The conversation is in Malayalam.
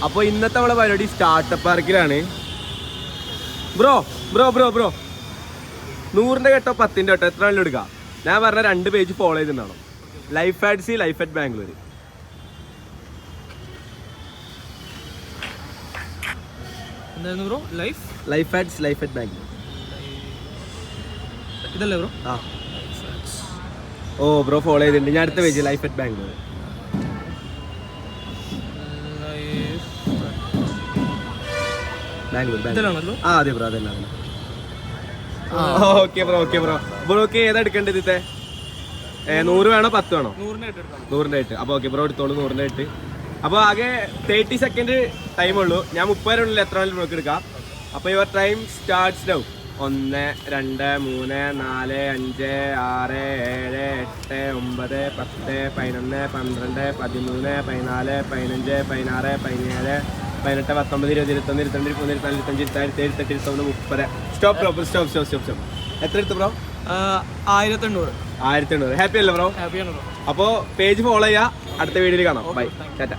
അപ്പോൾ ഇന്നത്തെ നമ്മളെ പരിപാടി സ്റ്റാർട്ടപ്പ് പാർക്കിലാണ്. ബ്രോ ബ്രോ ബ്രോ ബ്രോ 100ന്റെ കേട്ടോ 10ന്റെ കേട്ടോ എത്ര ആണെങ്കിലും എടുക്കാം. ഞാൻ പറഞ്ഞ 2 പേജ് ഫോളോ ചെയ്തിട്ടുണ്ടാണോ. ലൈഫ് ആഡ്സി life at Bangalore. Bro life ads life at Bangalore ഇതല്ലേ ബ്രോ? ആ ഓ ബ്രോ ഫോളോ ചെയ്തിട്ടുണ്ട്. ഞാൻ അടുത്ത പേജ് ലൈഫ് അറ്റ് ബാംഗ്ലൂർ. ആ അതെ ബ്രോ അതല്ല. Okay bro okay bro. ബ്രോക്ക് ഏതാ എടുക്കേണ്ടത്? ഇത്തെ 100 വേണോ 10 വേണോ? 100ന്റെ ആയിട്ട്. അപ്പോൾ ഓക്കെ ബ്രോ എടുത്തോളൂ 100ന്റെ ആയിട്ട്. അപ്പോൾ ആകെ 30 സെക്കൻഡ് ടൈമുള്ളൂ. ഞാൻ 30 ഉള്ളിൽ എത്ര വേണമെങ്കിലും ബ്രോക്ക് എടുക്കാം. അപ്പോൾ your time starts now. 1 2 3 4 5 6 7 8 9 10 11 12 13 14 15 16 17 18 19 20 21 22 23 24 25 26 27 28 29 30. Stop bro stop. എത്ര എടുത്തു ബ്രോ? 1800. ഹാപ്പി അല്ലേ ബ്രോ? ഹാപ്പിയാണ് ബ്രോ. അപ്പോൾ പേജ് ഫോളോ ചെയ്യുക. അടുത്ത വീഡിയോയിൽ കാണാം. ബൈ ടാറ്റ.